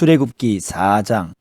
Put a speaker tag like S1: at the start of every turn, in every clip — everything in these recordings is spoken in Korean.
S1: 출애굽기 4장.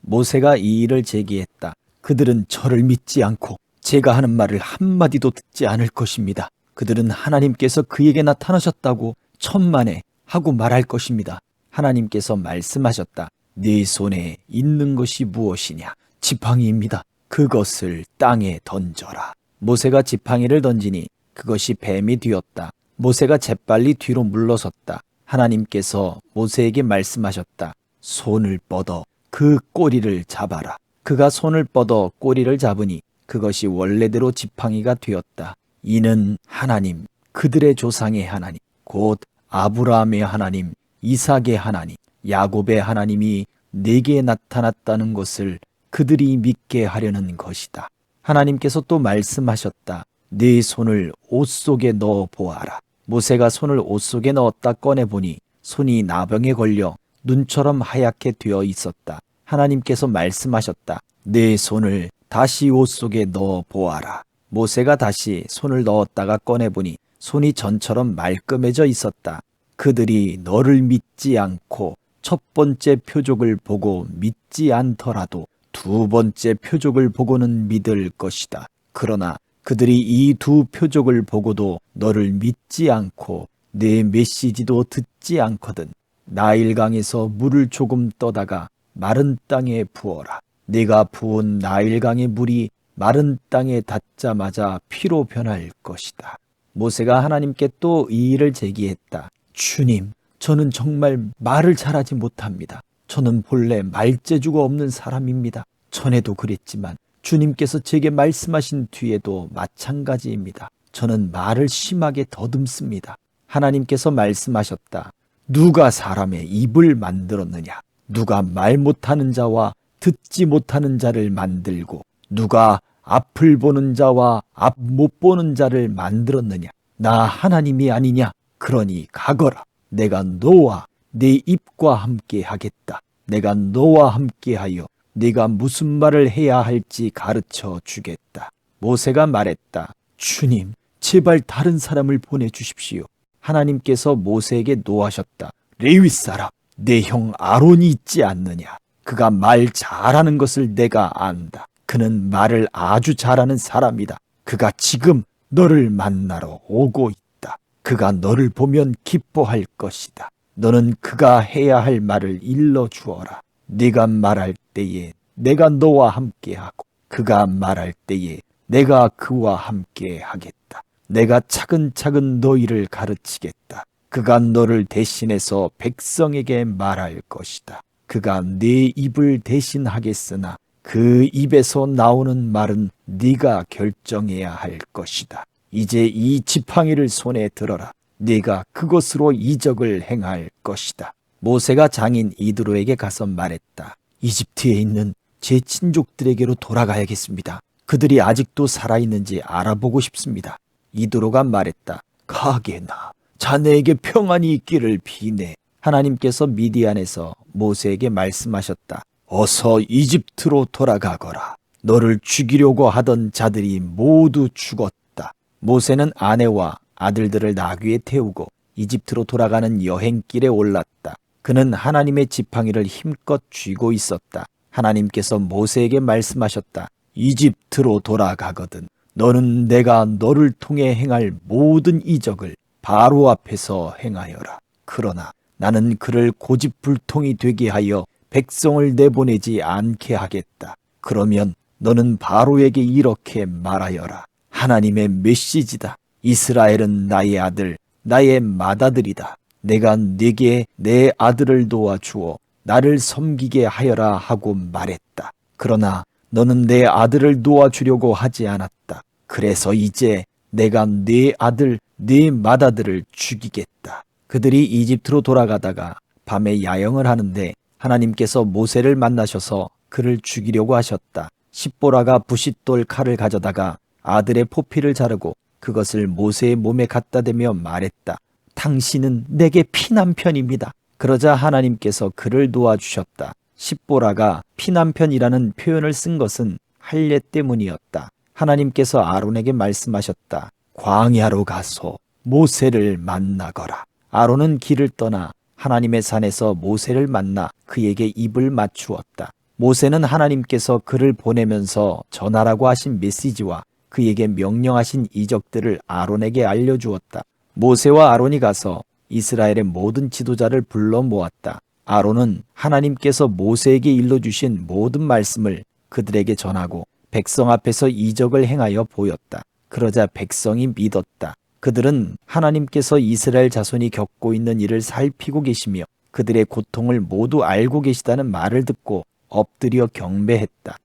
S1: 모세가 이 일을 제기했다. 그들은 저를 믿지 않고 제가 하는 말을 한마디도 듣지 않을 것입니다. 그들은 하나님께서 그에게 나타나셨다고 천만에 하고 말할 것입니다. 하나님께서 말씀하셨다. 네 손에 있는 것이 무엇이냐? 지팡이입니다. 그것을 땅에 던져라. 모세가 지팡이를 던지니 그것이 뱀이 되었다. 모세가 재빨리 뒤로 물러섰다. 하나님께서 모세에게 말씀하셨다. 손을 뻗어 그 꼬리를 잡아라. 그가 손을 뻗어 꼬리를 잡으니 그것이 원래대로 지팡이가 되었다. 이는 하나님, 그들의 조상의 하나님, 곧 아브라함의 하나님, 이삭의 하나님, 야곱의 하나님이 내게 나타났다는 것을 그들이 믿게 하려는 것이다. 하나님께서 또 말씀하셨다. 네 손을 옷 속에 넣어 보아라. 모세가 손을 옷 속에 넣었다 꺼내보니 손이 나병에 걸려 눈처럼 하얗게 되어 있었다. 하나님께서 말씀하셨다. 내 손을 다시 옷 속에 넣어 보아라. 모세가 다시 손을 넣었다가 꺼내보니 손이 전처럼 말끔해져 있었다. 그들이 너를 믿지 않고 첫 번째 표적을 보고 믿지 않더라도 두 번째 표적을 보고는 믿을 것이다. 그러나 그들이 이 두 표적을 보고도 너를 믿지 않고 내 메시지도 듣지 않거든 나일강에서 물을 조금 떠다가 마른 땅에 부어라. 네가 부은 나일강의 물이 마른 땅에 닿자마자 피로 변할 것이다. 모세가 하나님께 또 이 일을 제기했다. 주님, 저는 정말 말을 잘하지 못합니다. 저는 본래 말재주가 없는 사람입니다. 전에도 그랬지만 주님께서 제게 말씀하신 뒤에도 마찬가지입니다. 저는 말을 심하게 더듬습니다. 하나님께서 말씀하셨다. 누가 사람의 입을 만들었느냐? 누가 말 못하는 자와 듣지 못하는 자를 만들고 누가 앞을 보는 자와 앞 못 보는 자를 만들었느냐? 나 하나님이 아니냐? 그러니 가거라. 내가 너와 네 입과 함께 하겠다. 내가 너와 함께하여 네가 무슨 말을 해야 할지 가르쳐 주겠다. 모세가 말했다. 주님, 제발 다른 사람을 보내주십시오. 하나님께서 모세에게 노하셨다. 레위 사람, 내 형 아론이 있지 않느냐? 그가 말 잘하는 것을 내가 안다. 그는 말을 아주 잘하는 사람이다. 그가 지금 너를 만나러 오고 있다. 그가 너를 보면 기뻐할 것이다. 너는 그가 해야 할 말을 일러주어라. 네가 말할 때에 내가 너와 함께하고 그가 말할 때에 내가 그와 함께하겠다. 내가 차근차근 너희를 가르치겠다. 그가 너를 대신해서 백성에게 말할 것이다. 그가 네 입을 대신하겠으나 그 입에서 나오는 말은 네가 결정해야 할 것이다. 이제 이 지팡이를 손에 들어라. 네가 그것으로 이적을 행할 것이다. 모세가 장인 이드로에게 가서 말했다. 이집트에 있는 제 친족들에게로 돌아가야겠습니다. 그들이 아직도 살아있는지 알아보고 싶습니다. 이드로가 말했다. 가게나 자네에게 평안이 있기를 비네. 하나님께서 미디안에서 모세에게 말씀하셨다. 어서 이집트로 돌아가거라. 너를 죽이려고 하던 자들이 모두 죽었다. 모세는 아내와 아들들을 나귀에 태우고 이집트로 돌아가는 여행길에 올랐다. 그는 하나님의 지팡이를 힘껏 쥐고 있었다. 하나님께서 모세에게 말씀하셨다. 이집트로 돌아가거든 너는 내가 너를 통해 행할 모든 이적을 바로 앞에서 행하여라. 그러나 나는 그를 고집불통이 되게 하여 백성을 내보내지 않게 하겠다. 그러면 너는 바로에게 이렇게 말하여라. 하나님의 메시지다. 이스라엘은 나의 아들, 나의 맏아들이다. 내가 네게 내 아들을 도와주어 나를 섬기게 하여라 하고 말했다. 그러나 너는 내 아들을 도와주려고 하지 않았다. 그래서 이제 내가 네 아들, 네 맏아들을 죽이겠다. 그들이 이집트로 돌아가다가 밤에 야영을 하는데 하나님께서 모세를 만나셔서 그를 죽이려고 하셨다. 십보라가 부싯돌 칼을 가져다가 아들의 포피를 자르고 그것을 모세의 몸에 갖다 대며 말했다. 당신은 내게 피남편입니다. 그러자 하나님께서 그를 도와주셨다. 십보라가 피남편이라는 표현을 쓴 것은 할례 때문이었다. 하나님께서 아론에게 말씀하셨다. 광야로 가서 모세를 만나거라. 아론은 길을 떠나 하나님의 산에서 모세를 만나 그에게 입을 맞추었다. 모세는 하나님께서 그를 보내면서 전하라고 하신 메시지와 그에게 명령하신 이적들을 아론에게 알려주었다. 모세와 아론이 가서 이스라엘의 모든 지도자를 불러 모았다. 아론은 하나님께서 모세에게 일러주신 모든 말씀을 그들에게 전하고 백성 앞에서 이적을 행하여 보였다. 그러자 백성이 믿었다. 그들은 하나님께서 이스라엘 자손이 겪고 있는 일을 살피고 계시며 그들의 고통을 모두 알고 계시다는 말을 듣고 엎드려 경배했다.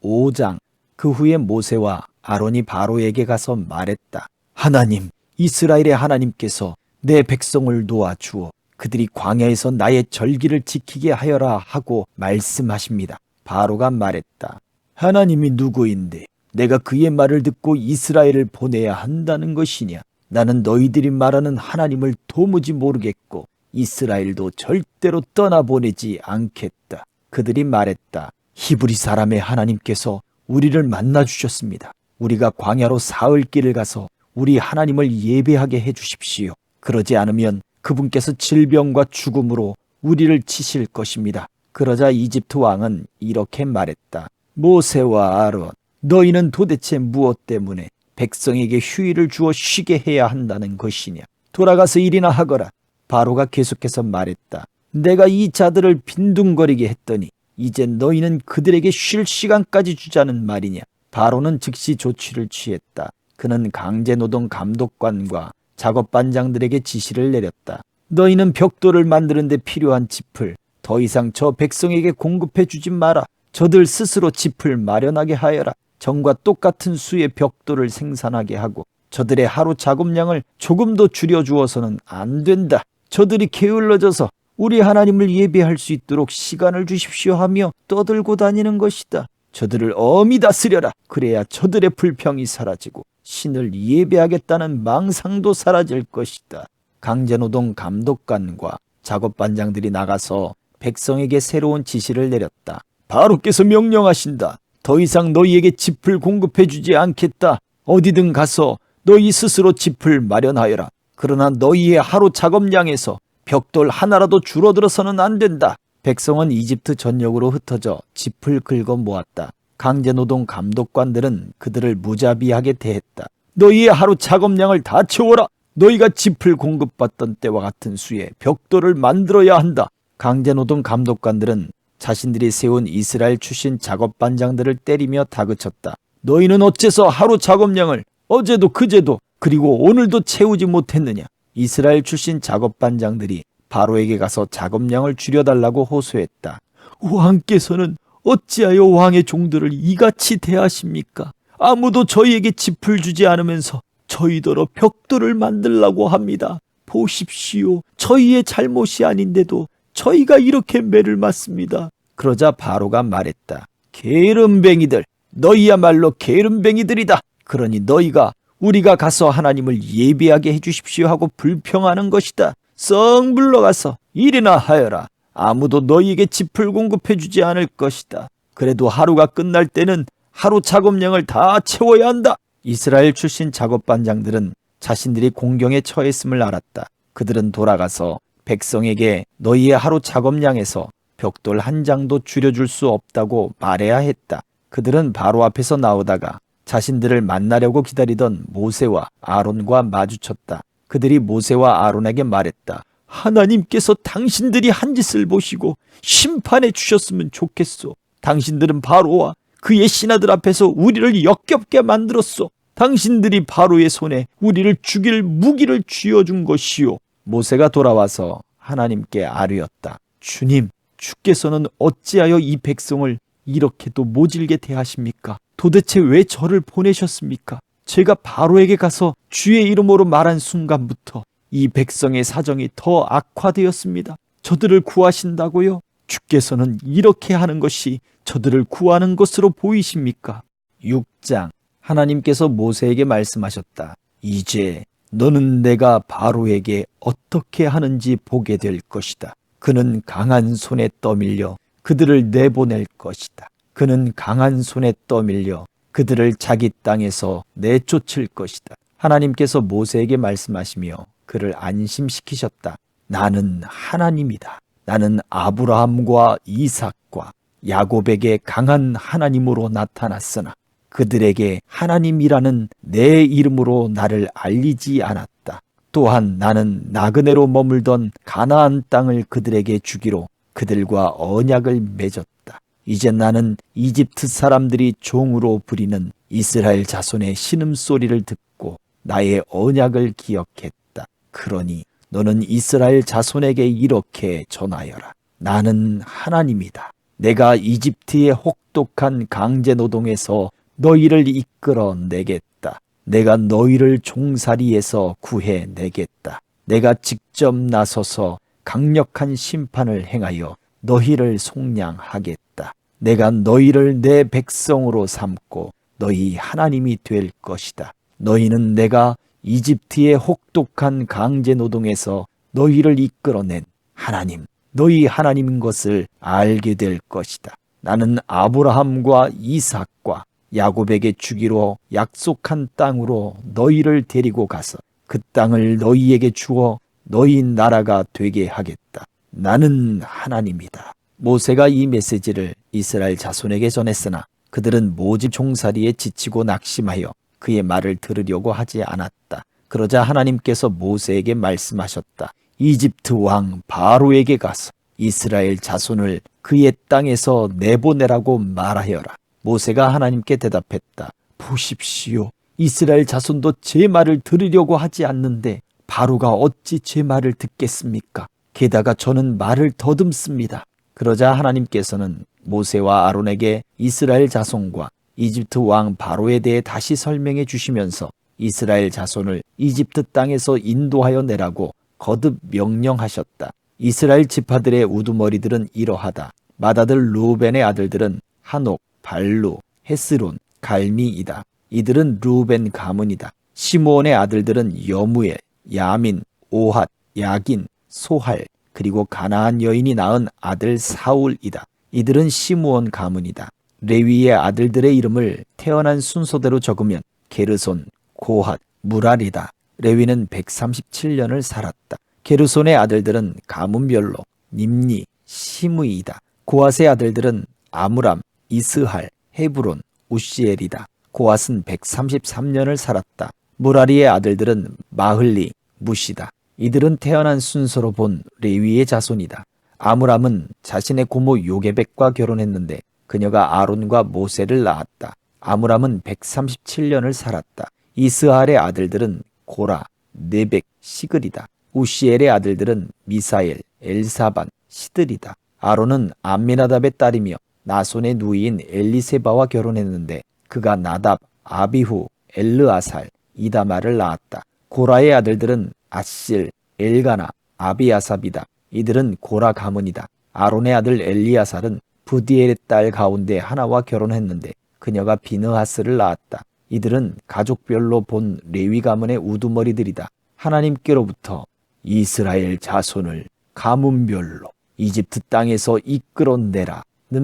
S1: 5장. 그 후에 모세와 아론이 바로에게 가서 말했다. 하나님, 이스라엘의 하나님께서 내 백성을 도와주어 그들이 광야에서 나의 절기를 지키게 하여라 하고 말씀하십니다. 바로가 말했다. 하나님이 누구인데 내가 그의 말을 듣고 이스라엘을 보내야 한다는 것이냐? 나는 너희들이 말하는 하나님을 도무지 모르겠고 이스라엘도 절대로 떠나보내지 않겠다. 그들이 말했다. 히브리 사람의 하나님께서 우리를 만나주셨습니다. 우리가 광야로 사흘 길을 가서 우리 하나님을 예배하게 해주십시오. 그러지 않으면 그분께서 질병과 죽음으로 우리를 치실 것입니다. 그러자 이집트 왕은 이렇게 말했다. 모세와 아론, 너희는 도대체 무엇 때문에 백성에게 휴일을 주어 쉬게 해야 한다는 것이냐? 돌아가서 일이나 하거라. 바로가 계속해서 말했다. 내가 이 자들을 빈둥거리게 했더니 이제 너희는 그들에게 쉴 시간까지 주자는 말이냐? 바로는 즉시 조치를 취했다. 그는 강제노동 감독관과 작업반장들에게 지시를 내렸다. 너희는 벽돌을 만드는 데 필요한 짚을 더 이상 저 백성에게 공급해 주지 마라. 저들 스스로 짚을 마련하게 하여라. 전과 똑같은 수의 벽돌을 생산하게 하고 저들의 하루 작업량을 조금 더 줄여주어서는 안 된다. 저들이 게을러져서 우리 하나님을 예배할 수 있도록 시간을 주십시오 하며 떠들고 다니는 것이다. 저들을 엄히 다스려라. 그래야 저들의 불평이 사라지고 신을 예배하겠다는 망상도 사라질 것이다. 강제노동 감독관과 작업반장들이 나가서 백성에게 새로운 지시를 내렸다. 바로께서 명령하신다. 더 이상 너희에게 짚을 공급해 주지 않겠다. 어디든 가서 너희 스스로 짚을 마련하여라. 그러나 너희의 하루 작업량에서 벽돌 하나라도 줄어들어서는 안 된다. 백성은 이집트 전역으로 흩어져 짚을 긁어 모았다. 강제노동 감독관들은 그들을 무자비하게 대했다. 너희의 하루 작업량을 다 채워라. 너희가 짚을 공급받던 때와 같은 수의 벽돌을 만들어야 한다. 강제노동 감독관들은 자신들이 세운 이스라엘 출신 작업반장들을 때리며 다그쳤다. 너희는 어째서 하루 작업량을 어제도 그제도 그리고 오늘도 채우지 못했느냐? 이스라엘 출신 작업반장들이 바로에게 가서 작업량을 줄여달라고 호소했다. 왕께서는 어찌하여 왕의 종들을 이같이 대하십니까? 아무도 저희에게 짚을 주지 않으면서 저희더러 벽돌을 만들라고 합니다. 보십시오. 저희의 잘못이 아닌데도 저희가 이렇게 매를 맞습니다. 그러자 바로가 말했다. 게으름뱅이들, 너희야말로 게으름뱅이들이다. 그러니 너희가 우리가 가서 하나님을 예배하게 해주십시오 하고 불평하는 것이다. 썩 물러가서 일이나 하여라. 아무도 너희에게 짚을 공급해 주지 않을 것이다. 그래도 하루가 끝날 때는 하루 작업량을 다 채워야 한다. 이스라엘 출신 작업반장들은 자신들이 공경에 처했음을 알았다. 그들은 돌아가서 백성에게 너희의 하루 작업량에서 벽돌 한 장도 줄여줄 수 없다고 말해야 했다. 그들은 바로 앞에서 나오다가 자신들을 만나려고 기다리던 모세와 아론과 마주쳤다. 그들이 모세와 아론에게 말했다. 하나님께서 당신들이 한 짓을 보시고 심판해 주셨으면 좋겠소. 당신들은 바로와 그의 신하들 앞에서 우리를 역겹게 만들었소. 당신들이 바로의 손에 우리를 죽일 무기를 쥐어준 것이요. 모세가 돌아와서 하나님께 아뢰었다. 주님, 주께서는 어찌하여 이 백성을 이렇게도 모질게 대하십니까? 도대체 왜 저를 보내셨습니까? 제가 바로에게 가서 주의 이름으로 말한 순간부터 이 백성의 사정이 더 악화되었습니다. 저들을 구하신다고요? 주께서는 이렇게 하는 것이 저들을 구하는 것으로 보이십니까? 6장. 하나님께서 모세에게 말씀하셨다. 이제 너는 내가 바로에게 어떻게 하는지 보게 될 것이다. 그는 강한 손에 떠밀려 그들을 내보낼 것이다. 그는 강한 손에 떠밀려 그들을 자기 땅에서 내쫓을 것이다. 하나님께서 모세에게 말씀하시며 그를 안심시키셨다. 나는 하나님이다. 나는 아브라함과 이삭과 야곱에게 강한 하나님으로 나타났으나 그들에게 하나님이라는 내 이름으로 나를 알리지 않았다. 또한 나는 나그네로 머물던 가나안 땅을 그들에게 주기로 그들과 언약을 맺었다. 이제 나는 이집트 사람들이 종으로 부리는 이스라엘 자손의 신음소리를 듣고 나의 언약을 기억했다. 그러니 너는 이스라엘 자손에게 이렇게 전하여라. 나는 하나님이다. 내가 이집트의 혹독한 강제 노동에서 너희를 이끌어내겠다. 내가 너희를 종살이에서 구해내겠다. 내가 직접 나서서 강력한 심판을 행하여 너희를 속량하겠다. 내가 너희를 내 백성으로 삼고 너희 하나님이 될 것이다. 너희는 내가 이집트의 혹독한 강제 노동에서 너희를 이끌어낸 하나님, 너희 하나님인 것을 알게 될 것이다. 나는 아브라함과 이삭과 야곱에게 주기로 약속한 땅으로 너희를 데리고 가서 그 땅을 너희에게 주어 너희 나라가 되게 하겠다. 나는 하나님이다. 모세가 이 메시지를 이스라엘 자손에게 전했으나 그들은 모집 종살이에 지치고 낙심하여 그의 말을 들으려고 하지 않았다. 그러자 하나님께서 모세에게 말씀하셨다. 이집트 왕 바로에게 가서 이스라엘 자손을 그의 땅에서 내보내라고 말하여라. 모세가 하나님께 대답했다. 보십시오. 이스라엘 자손도 제 말을 들으려고 하지 않는데 바로가 어찌 제 말을 듣겠습니까? 게다가 저는 말을 더듬습니다. 그러자 하나님께서는 모세와 아론에게 이스라엘 자손과 이집트 왕 바로에 대해 다시 설명해 주시면서 이스라엘 자손을 이집트 땅에서 인도하여 내라고 거듭 명령하셨다. 이스라엘 지파들의 우두머리들은 이러하다. 맏아들 루벤의 아들들은 한옥, 발루, 헤스론, 갈미이다. 이들은 루벤 가문이다. 시므온의 아들들은 여무엘, 야민, 오핫, 야긴, 소할, 그리고 가나안 여인이 낳은 아들 사울이다. 이들은 시므온 가문이다. 레위의 아들들의 이름을 태어난 순서대로 적으면 게르손, 고핫, 무랄이다. 레위는 137년을 살았다. 게르손의 아들들은 가문별로 님니, 시므이다. 고핫의 아들들은 아므람, 이스할, 헤브론, 우시엘이다. 고핫은 133년을 살았다. 무라리의 아들들은 마흘리, 무시다. 이들은 태어난 순서로 본 레위의 자손이다. 아므람은 자신의 고모 요게벳과 결혼했는데 그녀가 아론과 모세를 낳았다. 아므람은 137년을 살았다. 이스할의 아들들은 고라, 네벡, 시글이다. 우시엘의 아들들은 미사엘, 엘사반, 시들이다. 아론은 암미나답의 딸이며 나손의 누이인 엘리세바와 결혼했는데 그가 나답, 아비후, 엘르아살, 이다말을 낳았다. 고라의 아들들은 아실, 엘가나, 아비아삽이다. 이들은 고라 가문이다. 아론의 아들 엘리아살은 부디엘의 딸 가운데 하나와 결혼했는데 그녀가 비느하스를 낳았다. 이들은 가족별로 본 레위 가문의 우두머리들이다. 하나님께로부터 이스라엘 자손을 가문별로 이집트 땅에서 이끌어내라는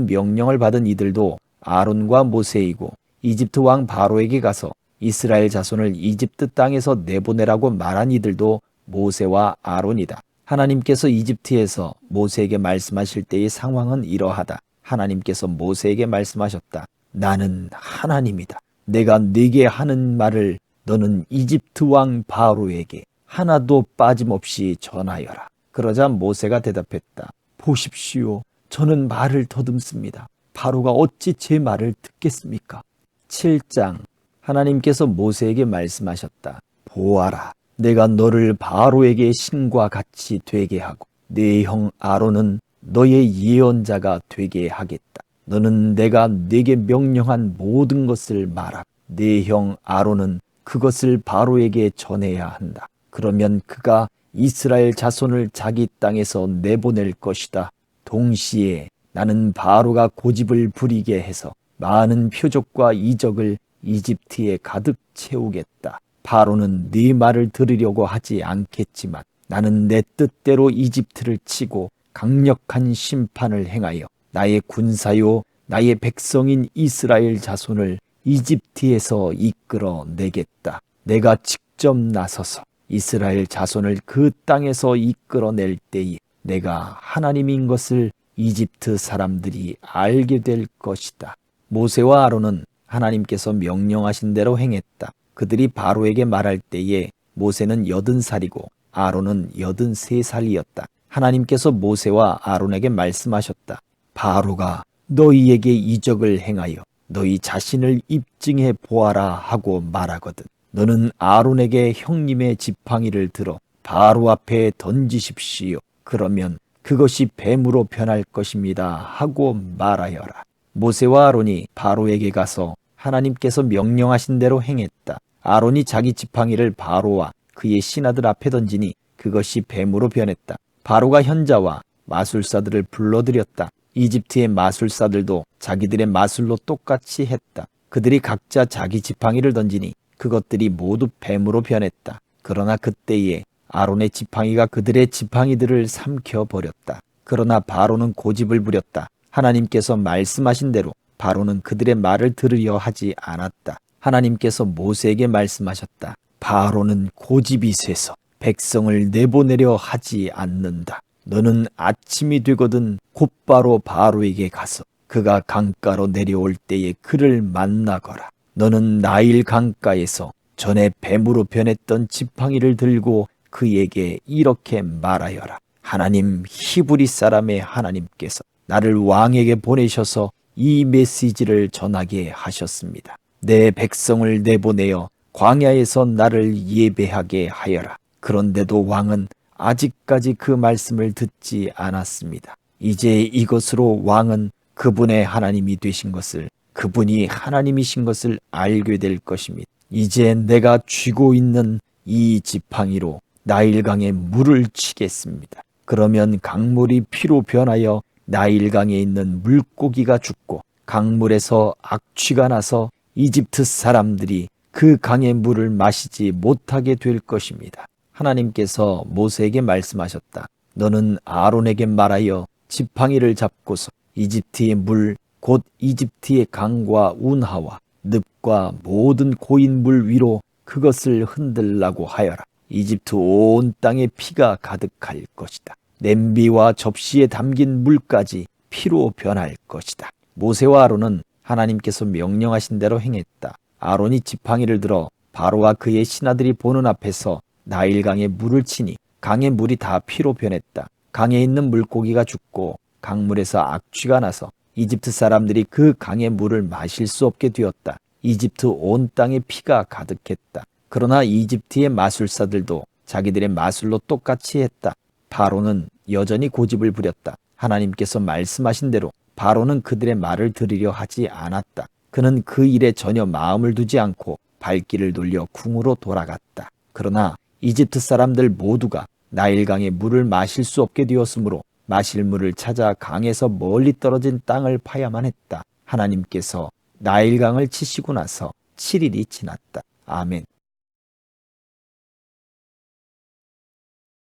S1: 명령을 받은 이들도 아론과 모세이고 이집트 왕 바로에게 가서 이스라엘 자손을 이집트 땅에서 내보내라고 말한 이들도 모세와 아론이다. 하나님께서 이집트에서 모세에게 말씀하실 때의 상황은 이러하다. 하나님께서 모세에게 말씀하셨다. 나는 하나님이다. 내가 네게 하는 말을 너는 이집트 왕 바로에게 하나도 빠짐없이 전하여라. 그러자 모세가 대답했다. 보십시오. 저는 말을 더듬습니다. 바로가 어찌 제 말을 듣겠습니까? 7장. 하나님께서 모세에게 말씀하셨다. 보아라. 내가 너를 바로에게 신과 같이 되게 하고 네 형 아론은 너의 예언자가 되게 하겠다. 너는 내가 네게 명령한 모든 것을 말하고 네 형 아론은 그것을 바로에게 전해야 한다. 그러면 그가 이스라엘 자손을 자기 땅에서 내보낼 것이다. 동시에 나는 바로가 고집을 부리게 해서 많은 표적과 이적을 이집트에 가득 채우겠다. 바로는 네 말을 들으려고 하지 않겠지만 나는 내 뜻대로 이집트를 치고 강력한 심판을 행하여 나의 군사요 나의 백성인 이스라엘 자손을 이집트에서 이끌어내겠다. 내가 직접 나서서 이스라엘 자손을 그 땅에서 이끌어낼 때에 내가 하나님인 것을 이집트 사람들이 알게 될 것이다. 모세와 아론은 하나님께서 명령하신 대로 행했다. 그들이 바로에게 말할 때에 모세는 80살이고 아론은 83살이었다. 하나님께서 모세와 아론에게 말씀하셨다. 바로가 너희에게 이적을 행하여 너희 자신을 입증해 보아라 하고 말하거든. 너는 아론에게 형님의 지팡이를 들어 바로 앞에 던지십시오. 그러면 그것이 뱀으로 변할 것입니다 하고 말하여라. 모세와 아론이 바로에게 가서 하나님께서 명령하신 대로 행했다. 아론이 자기 지팡이를 바로와 그의 신하들 앞에 던지니 그것이 뱀으로 변했다. 바로가 현자와 마술사들을 불러들였다. 이집트의 마술사들도 자기들의 마술로 똑같이 했다. 그들이 각자 자기 지팡이를 던지니 그것들이 모두 뱀으로 변했다. 그러나 그때에 아론의 지팡이가 그들의 지팡이들을 삼켜버렸다. 그러나 바로는 고집을 부렸다. 하나님께서 말씀하신 대로 바로는 그들의 말을 들으려 하지 않았다. 하나님께서 모세에게 말씀하셨다. 바로는 고집이 세서 백성을 내보내려 하지 않는다. 너는 아침이 되거든 곧바로 바로에게 가서 그가 강가로 내려올 때에 그를 만나거라. 너는 나일 강가에서 전에 뱀으로 변했던 지팡이를 들고 그에게 이렇게 말하여라. 하나님 히브리 사람의 하나님께서 나를 왕에게 보내셔서 이 메시지를 전하게 하셨습니다. 내 백성을 내보내어 광야에서 나를 예배하게 하여라. 그런데도 왕은 아직까지 그 말씀을 듣지 않았습니다. 이제 이것으로 왕은 그분의 하나님이 되신 것을, 그분이 하나님이신 것을 알게 될 것입니다. 이제 내가 쥐고 있는 이 지팡이로 나일강에 물을 치겠습니다. 그러면 강물이 피로 변하여 나일강에 있는 물고기가 죽고 강물에서 악취가 나서 이집트 사람들이 그 강의 물을 마시지 못하게 될 것입니다. 하나님께서 모세에게 말씀하셨다. 너는 아론에게 말하여 지팡이를 잡고서 이집트의 물, 곧 이집트의 강과 운하와 늪과 모든 고인 물 위로 그것을 흔들라고 하여라. 이집트 온 땅에 피가 가득할 것이다. 냄비와 접시에 담긴 물까지 피로 변할 것이다. 모세와 아론은 하나님께서 명령하신 대로 행했다. 아론이 지팡이를 들어 바로와 그의 신하들이 보는 앞에서 나일강에 물을 치니 강의 물이 다 피로 변했다. 강에 있는 물고기가 죽고 강물에서 악취가 나서 이집트 사람들이 그 강의 물을 마실 수 없게 되었다. 이집트 온 땅에 피가 가득했다. 그러나 이집트의 마술사들도 자기들의 마술로 똑같이 했다. 바로는 여전히 고집을 부렸다. 하나님께서 말씀하신 대로 바로는 그들의 말을 들으려 하지 않았다. 그는 그 일에 전혀 마음을 두지 않고 발길을 돌려 궁으로 돌아갔다. 그러나 이집트 사람들 모두가 나일강의 물을 마실 수 없게 되었으므로 마실 물을 찾아 강에서 멀리 떨어진 땅을 파야만 했다. 하나님께서 나일강을 치시고 나서 7일이 지났다. 아멘.